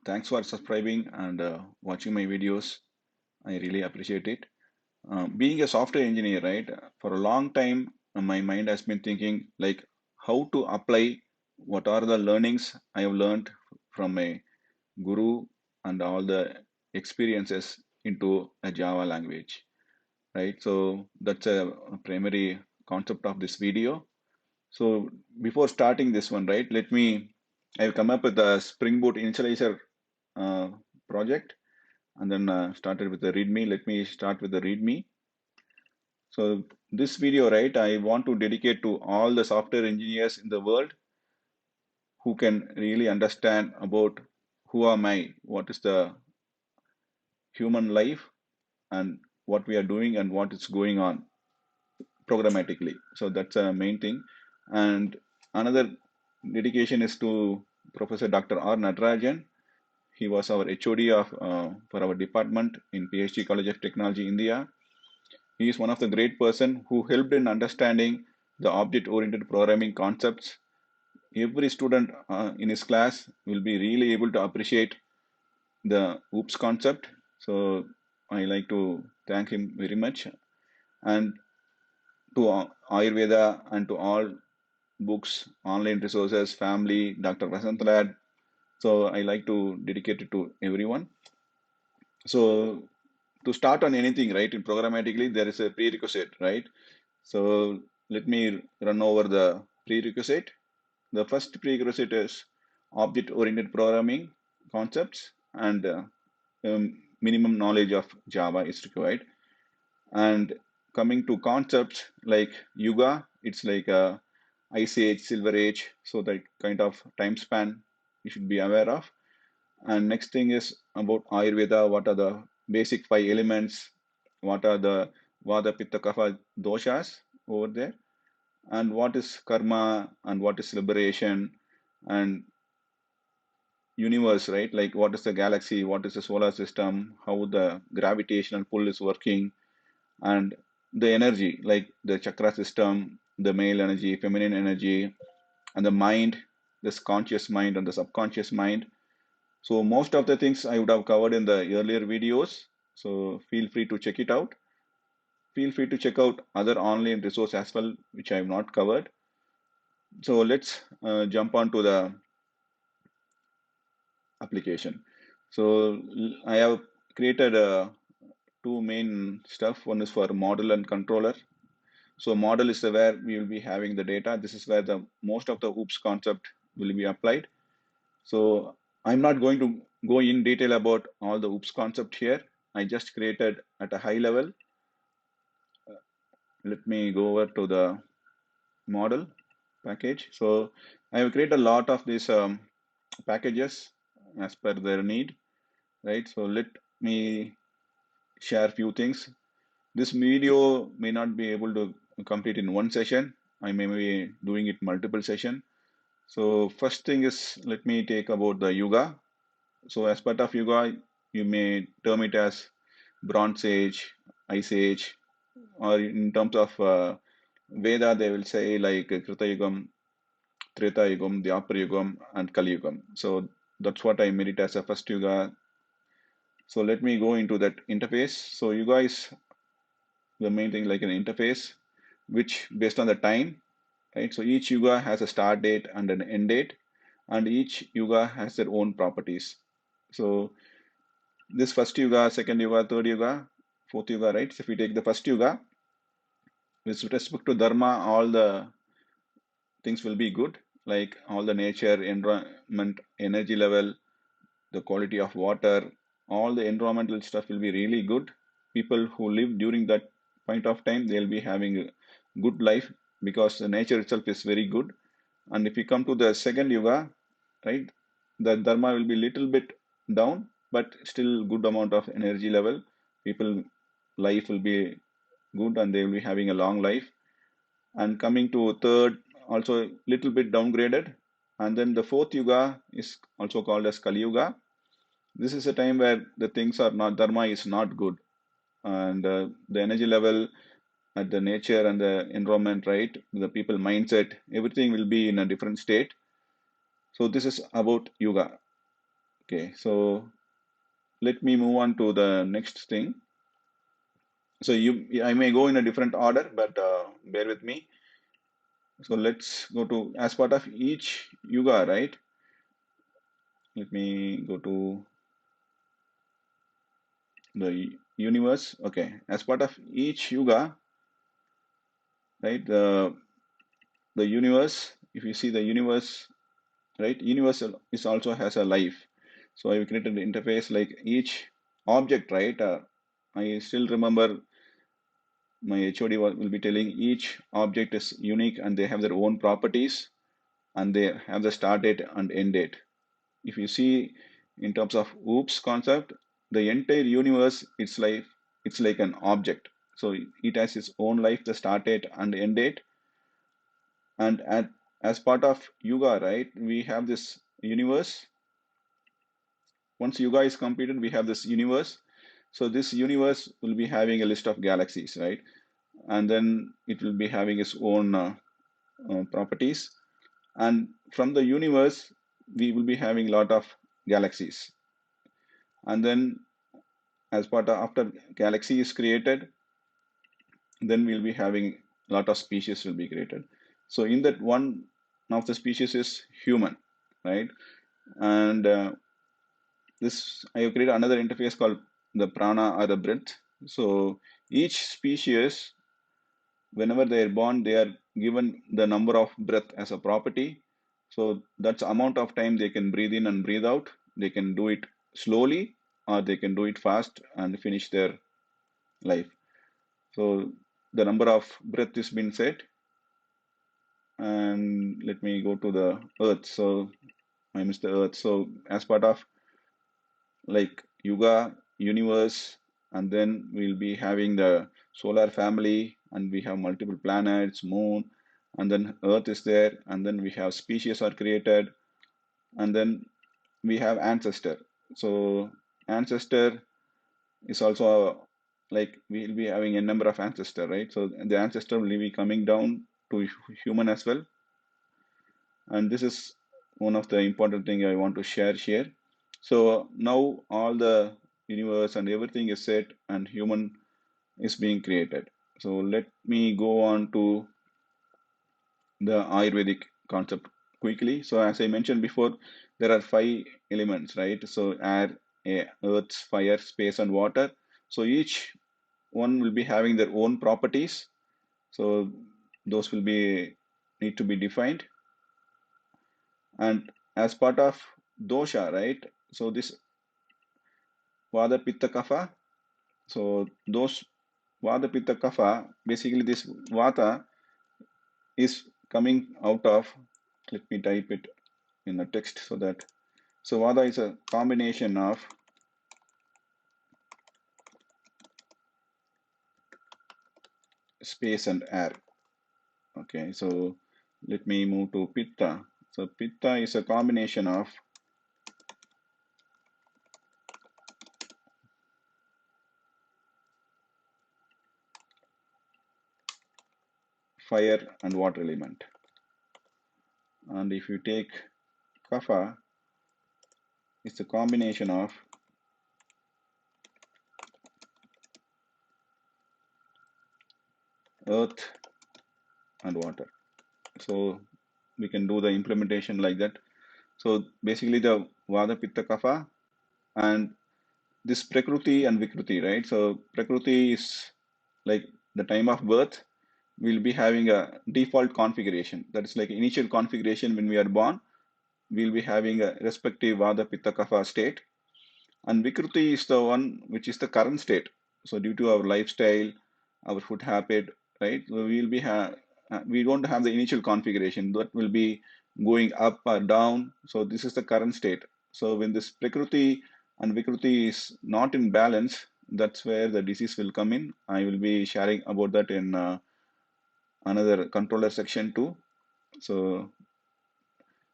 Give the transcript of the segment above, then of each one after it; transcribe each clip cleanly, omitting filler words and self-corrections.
Thanks for subscribing and watching my videos. I really appreciate it. Being a software engineer, right? For a long time, my mind has been thinking like how to apply what are the learnings I have learned from my guru and all the experiences into a Java language, right? So that's a primary concept of this video. So before starting this one, right, I've come up with a Spring Boot initializer uh, project and then started with the README. Let me start with the README. So this video, right, I want to dedicate to all the software engineers in the world who can really understand about who am I, what is the human life, and what we are doing and what is going on programmatically. So that's a main thing. And another dedication is to Professor Dr. R. Natarajan. He was our HOD for our department in PhD College of Technology, India. He is one of the great person who helped in understanding the object-oriented programming concepts. Every student in his class will be really able to appreciate the OOPS concept. So I like to thank him very much. And to Ayurveda and to all books, online resources, family, Dr. Vasant Lad. So I like to dedicate it to everyone. So to start on anything, right, in programmatically, there is a prerequisite, right? So let me run over the prerequisite. The first prerequisite is object-oriented programming concepts and minimum knowledge of Java is required. And coming to concepts like Yuga, it's like a Ice Age, Silver Age, so that kind of time span you should be aware of. And next thing is about Ayurveda. What are the basic five elements? What are the Vada, Pitta, Kapha doshas over there? And what is karma and what is liberation and universe, right? Like what is the galaxy? What is the solar system? How the gravitational pull is working and the energy, like the chakra system, the male energy, feminine energy, and the mind, this conscious mind and the subconscious mind. So most of the things I would have covered in the earlier videos. So feel free to check it out. Feel free to check out other online resources as well, which I have not covered. So let's jump on to the application. So I have created two main stuff. One is for model and controller. So model is where we will be having the data. This is where the most of the OOPS concept will be applied. So I'm not going to go in detail about all the OOPS concept here. I just created at a high level. Let me go over to the model package. So I have created a lot of these packages as per their need, right? So let me share few things. This video may not be able to complete in one session. I may be doing it multiple session. So first thing is, let me take about the Yuga. So as part of Yuga, you may term it as Bronze Age, Ice Age, or in terms of Veda, they will say like Krita Yugam, Treta Yugam, Dwapar Yugam, and Kali Yugam. So that's what I made it as a first Yuga. So let me go into that interface. So Yuga is the main thing like an interface, which based on the time, right? So each Yuga has a start date and an end date, and each Yuga has their own properties. So this first Yuga, second Yuga, third Yuga, fourth Yuga, right? So if we take the first Yuga, with respect to Dharma, all the things will be good, like all the nature, environment, energy level, the quality of water, all the environmental stuff will be really good. People who live during that point of time, they'll be having a good life because the nature itself is very good. And if we come to the second Yuga, right, the Dharma will be little bit down, but still good amount of energy level. People life will be good and they will be having a long life. And coming to third, also little bit downgraded. And then the fourth Yuga is also called as Kali Yuga. This is a time where the things are not, Dharma is not good. And the energy level at the nature and the environment, right? The people mindset, everything will be in a different state. So this is about Yuga. Okay, so let me move on to the next thing. So I may go in a different order, but bear with me. So let's go to, as part of each yuga, right? Let me go to the universe. Okay, as part of each yuga, right? The universe. If you see the universe, right? Universal is also has a life. So I created an interface like each object, right? I still remember my HOD will be telling each object is unique and they have their own properties and they have the start date and end date. If you see in terms of OOPS concept, the entire universe it's like an object. So it has its own life, the start date and end date. And as part of Yuga, right, we have this universe. Once Yuga is completed, we have this universe. So this universe will be having a list of galaxies, right? And then it will be having its own properties. And from the universe, we will be having a lot of galaxies. And then as part of after galaxy is created, then we'll be having a lot of species will be created. So in that one of the species is human, right? And this I have created another interface called the prana or the breath. So each species, whenever they are born, they are given the number of breath as a property. So that's the amount of time they can breathe in and breathe out. They can do it slowly or they can do it fast and finish their life. So the number of breath is been set, and let me go to the earth. So I missed the earth. So as part of like Yuga, universe, and then we'll be having the solar family, and we have multiple planets, moon, and then Earth is there, and then we have species are created, and then we have ancestor. So ancestor is also like we'll be having a number of ancestor, right? So the ancestor will be coming down to human as well, and this is one of the important thing I want to share here. So now all the universe and everything is set and human is being created. So let me go on to the Ayurvedic concept quickly. So as I mentioned before, there are five elements, right? So air, earth, fire, space, and water. So each one will be having their own properties. So those will be need to be defined. And as part of dosha, right? So this vada pitta kapha. So those vada pitta kapha, basically this vata is coming out of, let me type it in a text so that, so vada is a combination of space and air. Okay, so let me move to pitta. So pitta is a combination of fire and water element. And if you take kapha, it's a combination of earth and water. So we can do the implementation like that. So basically the vada pitta kapha and this Prakriti and Vikruti, right? So Prakriti is like the time of birth, we'll be having a default configuration. That is like initial configuration when we are born, we'll be having a respective Vada, Pitta, Kapha state. And Vikruti is the one which is the current state. So due to our lifestyle, our food habit, right? So we don't have the initial configuration that will be going up or down. So this is the current state. So when this Prakriti and Vikruti is not in balance, that's where the disease will come in. I will be sharing about that in another controller section too. So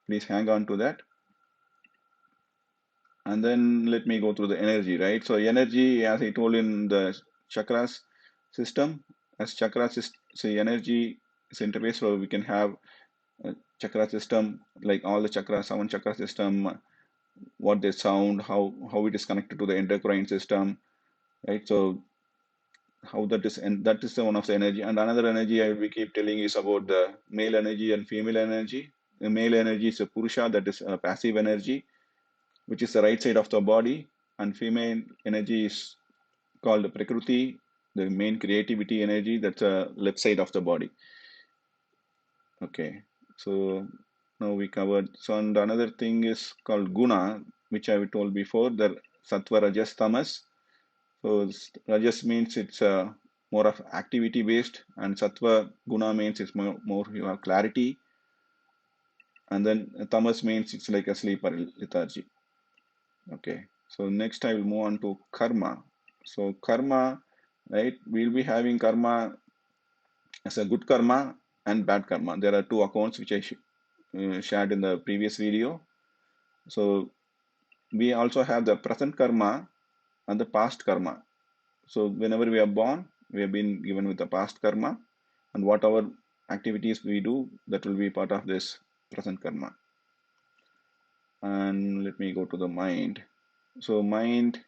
please hang on to that. And then let me go through the energy, right? So energy, as I told in the chakras system, as chakras is say energy is interface, so we can have a chakra system like all the chakras, seven chakra system, what they sound, how it is connected to the endocrine system, right? So how that is, and that is the one of the energy. And another energy we keep telling is about the male energy and female energy. The male energy is a purusha, that is a passive energy, which is the right side of the body, and female energy is called Prakriti, the main creativity energy, that's a left side of the body. Okay, so now we covered. So and another thing is called Guna, which I told before, the Sattva, Rajas, Tamas. So Rajas means it's more of activity based, and Sattva Guna means it's more you have clarity, and then Tamas means it's like a sleep or lethargy. Okay, so next I will move on to karma. So karma, right? We'll be having karma as a good karma and bad karma. There are two accounts which I shared in the previous video. So we also have the present karma and the past karma. So whenever we are born, we have been given with the past karma, and whatever activities we do, that will be part of this present karma. And let me go to the mind. So mind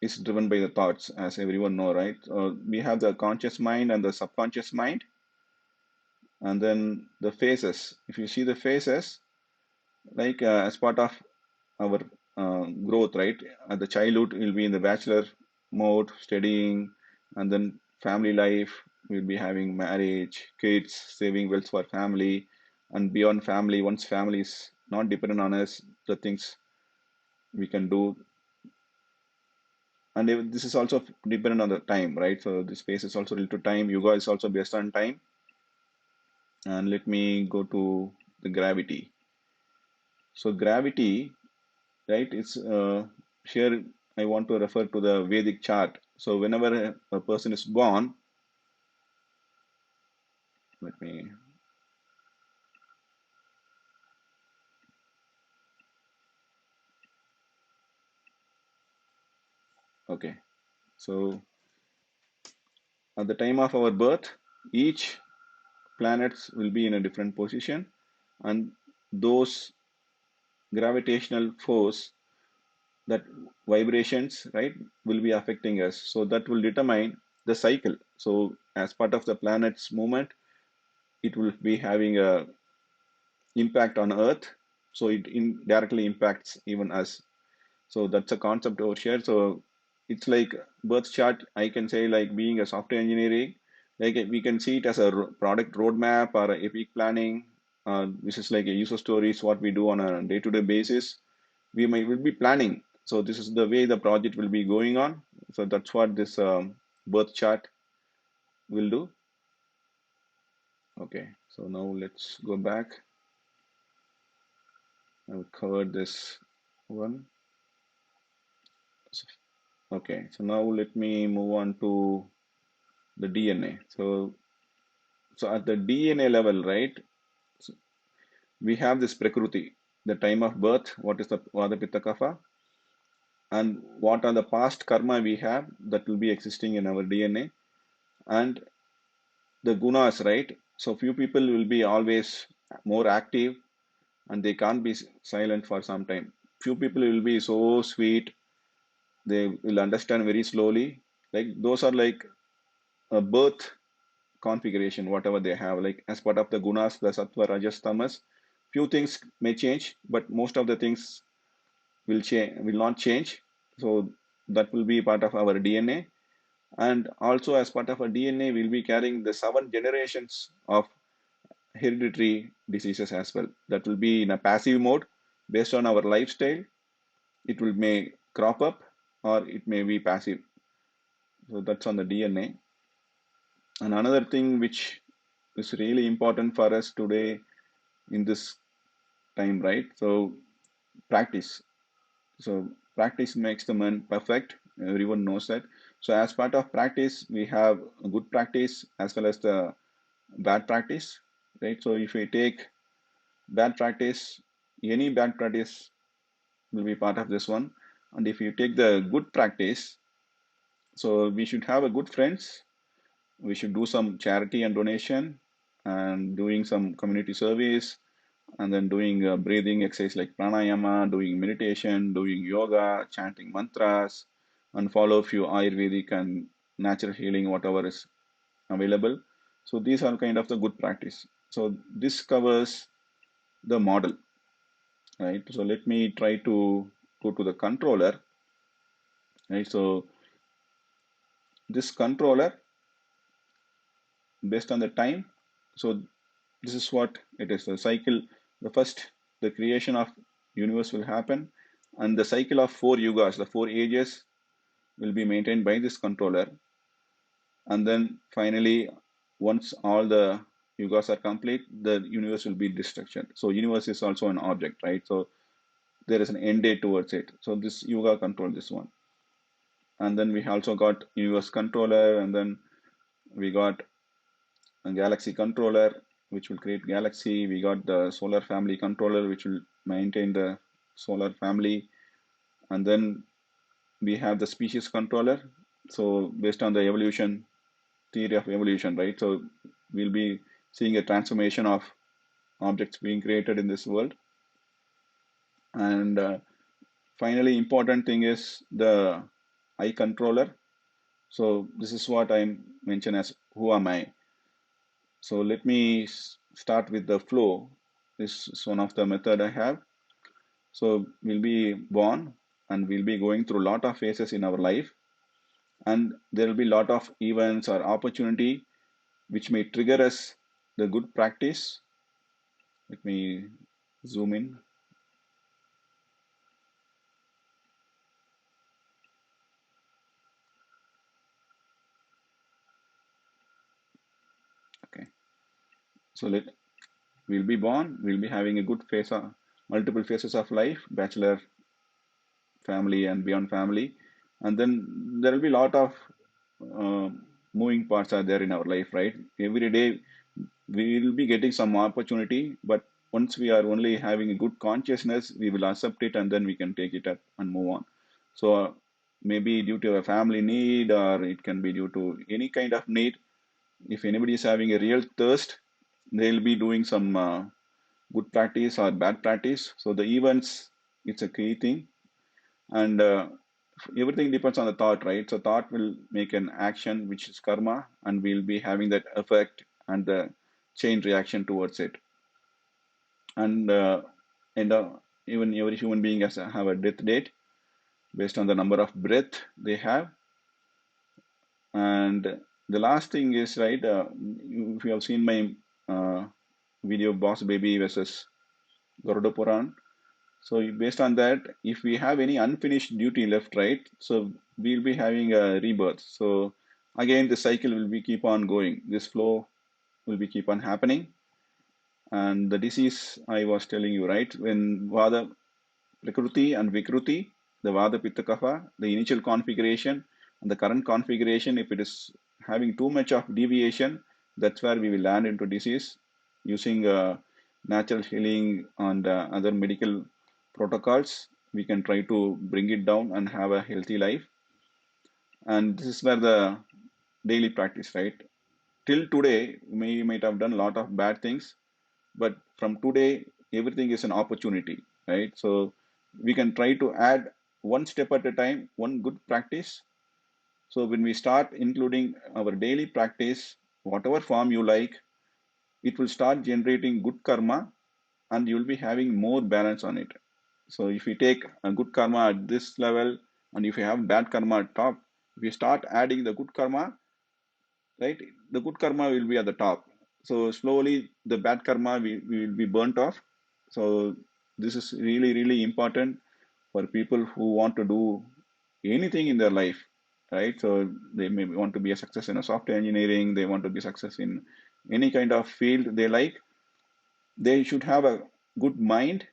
is driven by the thoughts, as everyone know, right? We have the conscious mind and the subconscious mind, and then the phases. If you see the phases, like as part of our growth, right? At the childhood, we'll be in the bachelor mode, studying, and then family life. We'll be having marriage, kids, saving wealth for family, and beyond family. Once family is not dependent on us, the things we can do, and this is also dependent on the time, right? So this space is also related to time. Yoga is also based on time. And let me go to the gravity. So gravity, right? It's here I want to refer to the Vedic chart. So whenever a person is born, let me, okay. So at the time of our birth, each planets will be in a different position, and those gravitational force, that vibrations, right, will be affecting us. So that will determine the cycle. So as part of the planet's movement, it will be having a impact on Earth, so it indirectly impacts even us. So that's a concept over here. So it's like birth chart. I can say like being a software engineering, like we can see it as a product roadmap or a epic planning. This is like a user stories what we do on a day-to-day basis. We might will be planning. So this is the way the project will be going on. So that's what this birth chart will do. Okay. So now let's go back. I've covered this one. Okay, so now let me move on to the DNA. So at the DNA level, right, so we have this Prakriti, the time of birth, what is the Vada Pitta Kapha, and what are the past karma we have that will be existing in our DNA, and the gunas, right? So few people will be always more active and they can't be silent for some time. Few people will be so sweet, they will understand very slowly. Like those are like a birth configuration, whatever they have, like as part of the gunas, the sattva, rajas, tamas. Few things may change, but most of the things will change, will not change. So that will be part of our DNA. And also as part of our DNA, we'll be carrying the 7 generations of hereditary diseases as well. That will be in a passive mode based on our lifestyle. It will may crop up or it may be passive. So that's on the DNA. And another thing which is really important for us today in this time, right? So practice. So practice makes the man perfect. Everyone knows that. So as part of practice, we have a good practice as well as the bad practice, right? So if we take bad practice, any bad practice will be part of this one. And if you take the good practice, so we should have a good friends. We should do some charity and donation and doing some community service and then doing breathing exercise like pranayama, doing meditation, doing yoga, chanting mantras, and follow few Ayurvedic and natural healing, whatever is available. So these are kind of the good practice. So this covers the model, right? So let me try to go to the controller, right? So this controller based on the time. So this is what it is. The cycle, the first, the creation of universe will happen, and the cycle of four yugas, the four ages, will be maintained by this controller. And then finally, once all the yugas are complete, the universe will be destruction. So universe is also an object, right? So there is an end date towards it. So this yuga control this one. And then we also got universe controller, and then we got a galaxy controller, which will create galaxy. We got the solar family controller, which will maintain the solar family. And then we have the species controller. So based on the evolution, theory of evolution, right? So we'll be seeing a transformation of objects being created in this world. And finally, important thing is the I controller. So this is what I mention as who am I. So let me start with the flow. This is one of the method I have. So we'll be born and we'll be going through a lot of phases in our life, and there will be a lot of events or opportunity which may trigger us the good practice. Let me zoom in. Okay. So we'll be born, we'll be having a good phase of multiple phases of life, bachelor, family, and beyond family. And then there will be a lot of uh, moving parts are there in our life, right? Every day we will be getting some opportunity, but once we are only having a good consciousness, we will accept it and then we can take it up and move on. So maybe due to a family need, or it can be due to any kind of need. If anybody is having a real thirst, they'll be doing some good practice or bad practice. So the events, it's a key thing, and everything depends on the thought, right? So thought will make an action, which is karma, and we'll be having that effect and the chain reaction towards it. And even every human being has have a death date based on the number of breath they have. And the last thing is, right, if you have seen my uh, video Boss Baby versus Garuda Puran. So based on that, if we have any unfinished duty left, right, so we'll be having a rebirth. So again, the cycle will be keep on going. This flow will be keep on happening. And the disease I was telling you, right, when Vada Prakruti and Vikruti, the Vada Pitta Kapha, the initial configuration and the current configuration, if it is having too much of deviation, that's where we will land into disease. Using natural healing and other medical protocols, we can try to bring it down and have a healthy life. And this is where the daily practice, right? Till today, we might have done a lot of bad things, but from today, everything is an opportunity, right? So we can try to add one step at a time, one good practice. So when we start including our daily practice, whatever form you like, it will start generating good karma, and you will be having more balance on it. So if you take a good karma at this level, and if you have bad karma at top, if you start adding the good karma, right, the good karma will be at the top. So slowly the bad karma will be burnt off. So this is really really important for people who want to do anything in their life, right? So they may want to be a success in a software engineering, they want to be success in any kind of field they like. They should have a good mind,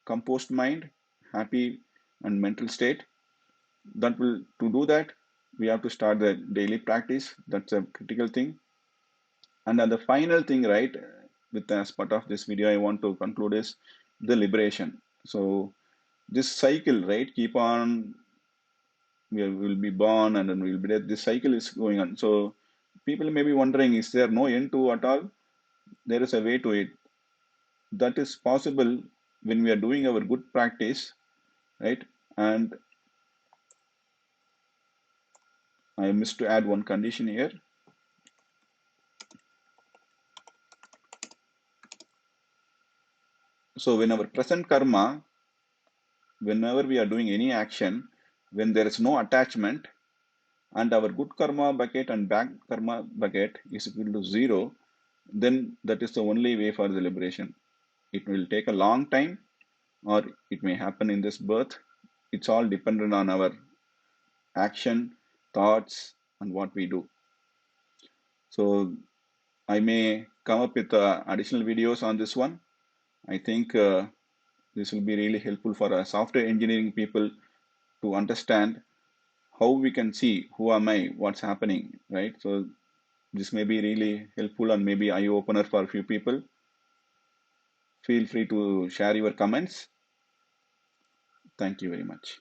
composed mind, happy and mental state. That will, to do that, we have to start the daily practice. That's a critical thing. And then the final thing, right, with as part of this video, I want to conclude is the liberation. So this cycle, right, keep on, we will be born and then we'll be dead. This cycle is going on. So people may be wondering, is there no end to at all? There is a way to it. that is possible when we are doing our good practice, right? And I missed to add one condition here. So when our present karma, whenever we are doing any action, when there is no attachment, and our good karma bucket and bad karma bucket is equal to zero, then that is the only way for the liberation. It will take a long time, or it may happen in this birth. It's all dependent on our action, thoughts, and what we do. So I may come up with additional videos on this one. I think this will be really helpful for software engineering people to understand how we can see who am I, what's happening, right? So this may be really helpful and maybe eye opener for a few people. Feel free to share your comments. Thank you very much.